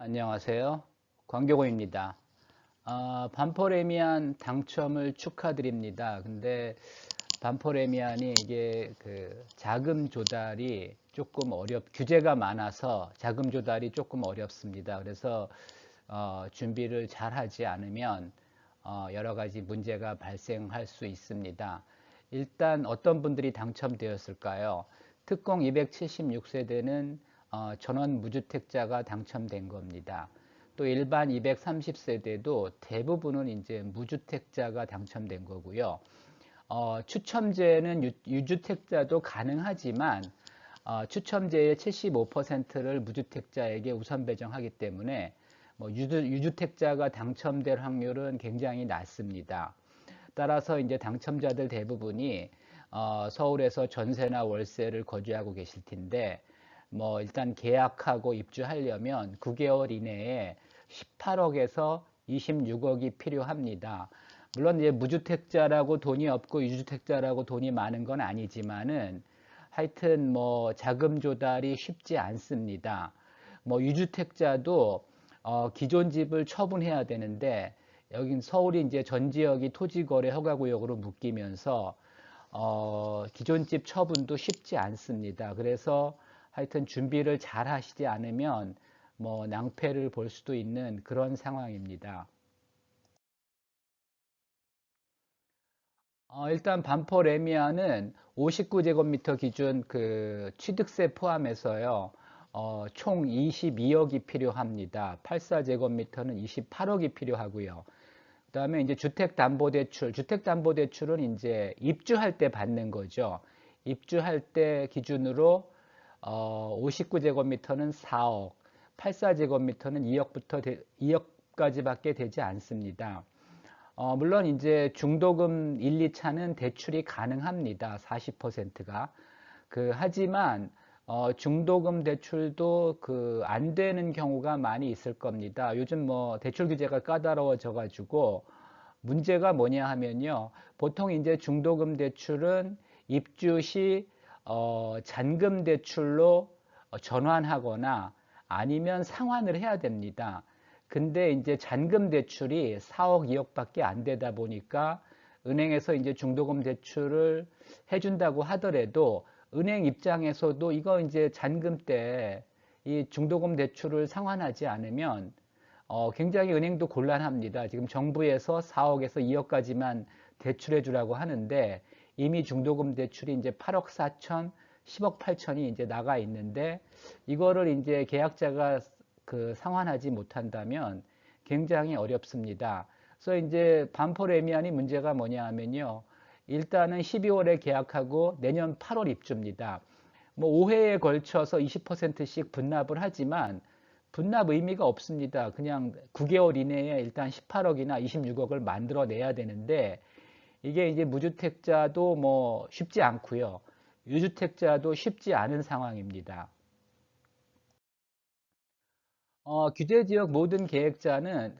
안녕하세요. 광교고입니다. 반포레미안 당첨을 축하드립니다. 근데 반포레미안이 이게 그 자금 조달이 조금 규제가 많아서 자금 조달이 조금 어렵습니다. 그래서 준비를 잘 하지 않으면 여러 가지 문제가 발생할 수 있습니다. 일단 어떤 분들이 당첨되었을까요? 특공 276세대는 전원 무주택자가 당첨된 겁니다. 또 일반 230세대도 대부분은 이제 무주택자가 당첨된 거고요. 추첨제는 유주택자도 가능하지만 추첨제의 75%를 무주택자에게 우선 배정하기 때문에 뭐 유주택자가 당첨될 확률은 굉장히 낮습니다. 따라서 이제 당첨자들 대부분이 서울에서 전세나 월세를 거주하고 계실 텐데 뭐 일단 계약하고 입주하려면 9개월 이내에 18억에서 26억이 필요합니다. 물론 이제 무주택자라고 돈이 없고 유주택자라고 돈이 많은 건 아니지만은 하여튼 뭐 자금 조달이 쉽지 않습니다. 뭐 유주택자도 기존 집을 처분해야 되는데 여긴 서울이 이제 전 지역이 토지거래 허가구역으로 묶이면서 기존 집 처분도 쉽지 않습니다. 그래서 하여튼 준비를 잘 하시지 않으면 뭐 낭패를 볼 수도 있는 그런 상황입니다. 일단 반포 레미안은 59제곱미터 기준 그 취득세 포함해서요. 총 22억이 필요합니다. 84제곱미터는 28억이 필요하고요. 그다음에 이제 주택담보대출은 이제 입주할 때 받는 거죠. 입주할 때 기준으로 59제곱미터는 4억, 84제곱미터는 2억까지밖에 되지 않습니다. 물론 이제 중도금 1, 2차는 대출이 가능합니다. 40%가. 하지만 중도금 대출도 안 되는 경우가 많이 있을 겁니다. 요즘 뭐 대출 규제가 까다로워져 가지고 문제가 뭐냐 하면요. 보통 이제 중도금 대출은 입주 시 잔금 대출로 전환하거나 아니면 상환을 해야 됩니다. 근데 이제 잔금 대출이 4억, 2억밖에 안 되다 보니까 은행에서 이제 중도금 대출을 해준다고 하더라도 은행 입장에서도 이거 이제 잔금 때 이 중도금 대출을 상환하지 않으면 굉장히 은행도 곤란합니다. 지금 정부에서 4억에서 2억까지만 대출해 주라고 하는데 이미 중도금 대출이 이제 8억 4천, 10억 8천이 이제 나가 있는데 이거를 이제 계약자가 상환하지 못한다면 굉장히 어렵습니다. 그래서 이제 반포레미안이 문제가 뭐냐 하면요. 일단은 12월에 계약하고 내년 8월 입주입니다. 뭐 5회에 걸쳐서 20%씩 분납을 하지만 분납 의미가 없습니다. 그냥 9개월 이내에 일단 18억이나 26억을 만들어내야 되는데 이게 이제 무주택자도 뭐 쉽지 않고요. 유주택자도 쉽지 않은 상황입니다. 규제 지역 모든 계약자는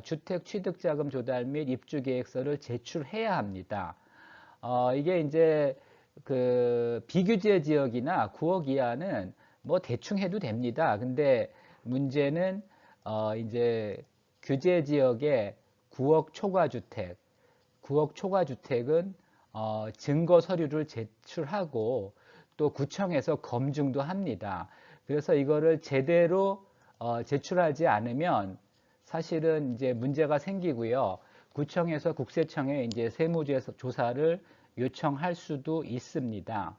주택 취득자금 조달 및 입주 계획서를 제출해야 합니다. 이게 이제 비규제 지역이나 9억 이하는 뭐 대충 해도 됩니다. 근데 문제는 이제 규제 지역의 9억 초과 주택, 9억 초과 주택은 증거 서류를 제출하고 또 구청에서 검증도 합니다. 그래서 이거를 제대로 제출하지 않으면 사실은 이제 문제가 생기고요. 구청에서 국세청에 이제 세무조사를 요청할 수도 있습니다.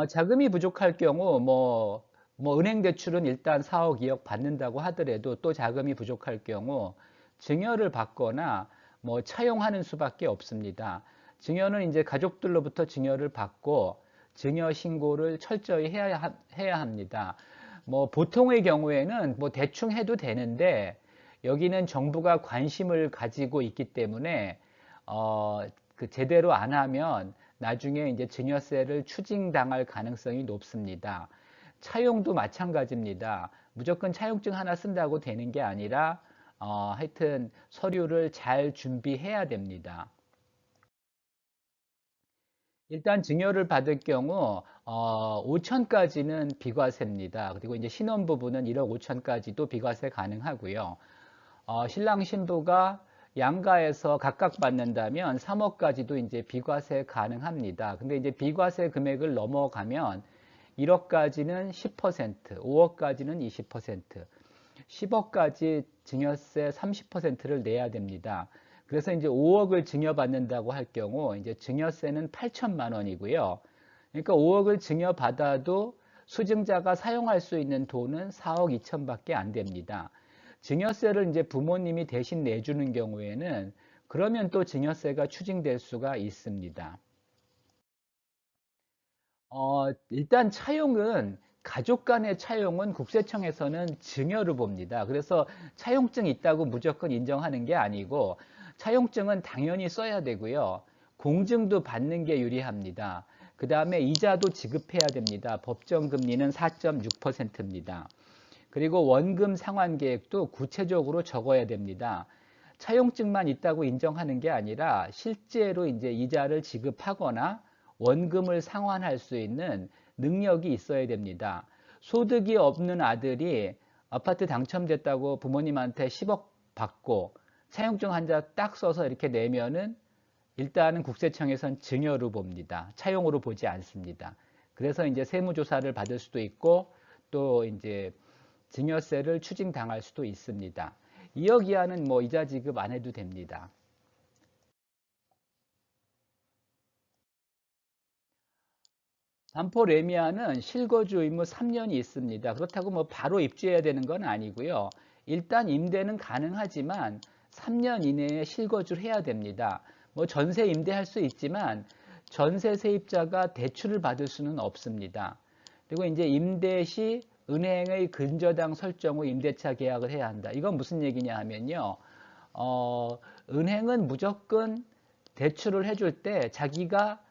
자금이 부족할 경우 뭐 은행 대출은 일단 4억, 2억 받는다고 하더라도 또 자금이 부족할 경우 증여를 받거나 뭐 차용하는 수밖에 없습니다. 증여는 이제 가족들로부터 증여를 받고 증여 신고를 철저히 해야 합니다. 뭐 보통의 경우에는 뭐 대충 해도 되는데 여기는 정부가 관심을 가지고 있기 때문에 어, 제대로 안 하면 나중에 이제 증여세를 추징당할 가능성이 높습니다. 차용도 마찬가지입니다. 무조건 차용증 하나 쓴다고 되는 게 아니라 하여튼 서류를 잘 준비해야 됩니다. 일단 증여를 받을 경우 5천까지는 비과세입니다. 그리고 이제 신혼부부는 1억 5천까지도 비과세 가능하고요. 신랑 신부가 양가에서 각각 받는다면 3억까지도 이제 비과세 가능합니다. 근데 이제 비과세 금액을 넘어가면 1억까지는 10%, 5억까지는 20%, 10억까지 증여세 30%를 내야 됩니다. 그래서 이제 5억을 증여받는다고 할 경우 이제 증여세는 8천만 원이고요. 그러니까 5억을 증여받아도 수증자가 사용할 수 있는 돈은 4억 2천밖에 안 됩니다. 증여세를 이제 부모님이 대신 내주는 경우에는 그러면 또 증여세가 추징될 수가 있습니다. 일단 차용은 가족 간의 차용은 국세청에서는 증여로 봅니다. 그래서 차용증 있다고 무조건 인정하는 게 아니고 차용증은 당연히 써야 되고요. 공증도 받는 게 유리합니다. 그 다음에 이자도 지급해야 됩니다. 법정 금리는 4.6%입니다. 그리고 원금 상환 계획도 구체적으로 적어야 됩니다. 차용증만 있다고 인정하는 게 아니라 실제로 이제 이자를 지급하거나 원금을 상환할 수 있는 능력이 있어야 됩니다. 소득이 없는 아들이 아파트 당첨됐다고 부모님한테 10억 받고 차용증 한 장 딱 써서 이렇게 내면은 일단은 국세청에선 증여로 봅니다. 차용으로 보지 않습니다. 그래서 이제 세무조사를 받을 수도 있고 또 이제 증여세를 추징당할 수도 있습니다. 2억 이하는 뭐 이자 지급 안 해도 됩니다. 반포 레미안은 실거주 의무 3년이 있습니다. 그렇다고 뭐 바로 입주해야 되는 건 아니고요. 일단 임대는 가능하지만 3년 이내에 실거주를 해야 됩니다. 뭐 전세 임대할 수 있지만 전세 세입자가 대출을 받을 수는 없습니다. 그리고 이제 임대 시 은행의 근저당 설정 후 임대차 계약을 해야 한다. 이건 무슨 얘기냐 하면요. 은행은 무조건 대출을 해줄 때 자기가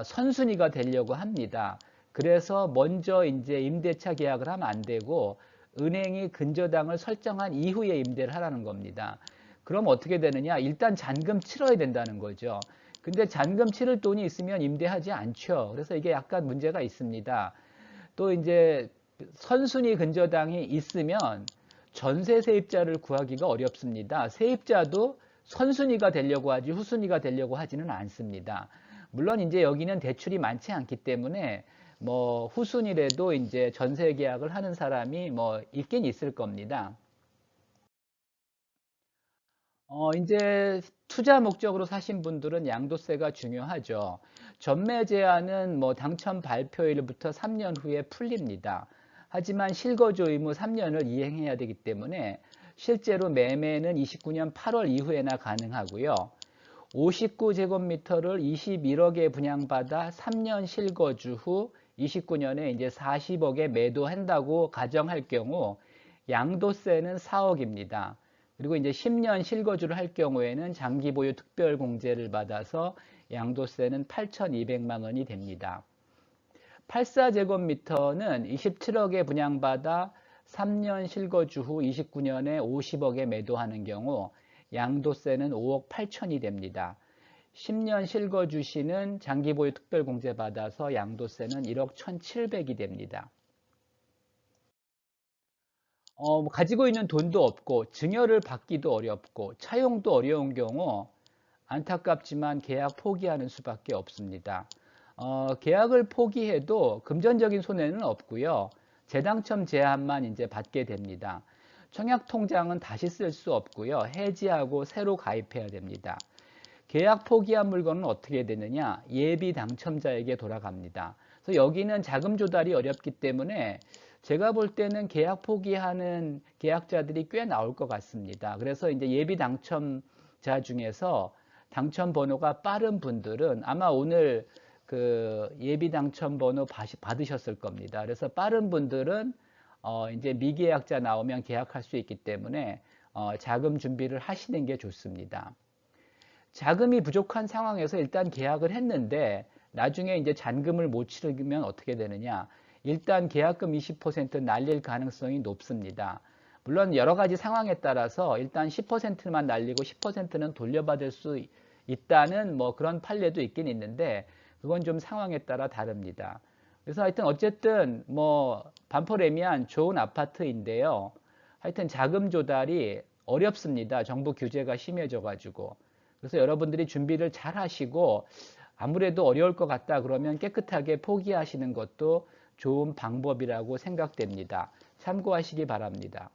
선순위가 되려고 합니다. 그래서 먼저 이제 임대차 계약을 하면 안 되고 은행이 근저당을 설정한 이후에 임대를 하라는 겁니다. 그럼 어떻게 되느냐? 일단 잔금 치러야 된다는 거죠. 근데 잔금 치를 돈이 있으면 임대하지 않죠. 그래서 이게 약간 문제가 있습니다. 또 이제 선순위 근저당이 있으면 전세 세입자를 구하기가 어렵습니다. 세입자도 선순위가 되려고 하지 후순위가 되려고 하지는 않습니다. 물론 이제 여기는 대출이 많지 않기 때문에 뭐 후순위라도 이제 전세 계약을 하는 사람이 뭐 있긴 있을 겁니다. 이제 투자 목적으로 사신 분들은 양도세가 중요하죠. 전매 제한은 뭐 당첨 발표일부터 3년 후에 풀립니다. 하지만 실거주 의무 3년을 이행해야 되기 때문에 실제로 매매는 29년 8월 이후에나 가능하고요. 59제곱미터를 21억에 분양받아 3년 실거주 후 29년에 이제 40억에 매도한다고 가정할 경우 양도세는 4억입니다. 그리고 이제 10년 실거주를 할 경우에는 장기 보유 특별 공제를 받아서 양도세는 8,200만 원이 됩니다. 84제곱미터는 27억에 분양받아 3년 실거주 후 29년에 50억에 매도하는 경우 양도세는 5억 8천이 됩니다. 10년 실거주 시는 장기 보유 특별 공제 받아서 양도세는 1억 1,700이 됩니다. 가지고 있는 돈도 없고 증여를 받기도 어렵고 차용도 어려운 경우 안타깝지만 계약 포기하는 수밖에 없습니다. 계약을 포기해도 금전적인 손해는 없고요. 재당첨 제한만 이제 받게 됩니다. 청약 통장은 다시 쓸 수 없고요. 해지하고 새로 가입해야 됩니다. 계약 포기한 물건은 어떻게 되느냐? 예비 당첨자에게 돌아갑니다. 그래서 여기는 자금 조달이 어렵기 때문에 제가 볼 때는 계약 포기하는 계약자들이 꽤 나올 것 같습니다. 그래서 이제 예비 당첨자 중에서 당첨 번호가 빠른 분들은 아마 오늘 그 예비 당첨 번호 받으셨을 겁니다. 그래서 빠른 분들은 이제 미계약자 나오면 계약할 수 있기 때문에 자금 준비를 하시는 게 좋습니다. 자금이 부족한 상황에서 일단 계약을 했는데 나중에 이제 잔금을 못 치르면 어떻게 되느냐? 일단 계약금 20% 날릴 가능성이 높습니다. 물론 여러 가지 상황에 따라서 일단 10%만 날리고 10%는 돌려받을 수 있다는 뭐 그런 판례도 있긴 있는데 그건 좀 상황에 따라 다릅니다. 그래서 하여튼 어쨌든 뭐 반포레미안 좋은 아파트인데요. 하여튼 자금 조달이 어렵습니다. 정부 규제가 심해져 가지고. 그래서 여러분들이 준비를 잘 하시고 아무래도 어려울 것 같다 그러면 깨끗하게 포기하시는 것도 좋은 방법이라고 생각됩니다. 참고하시기 바랍니다.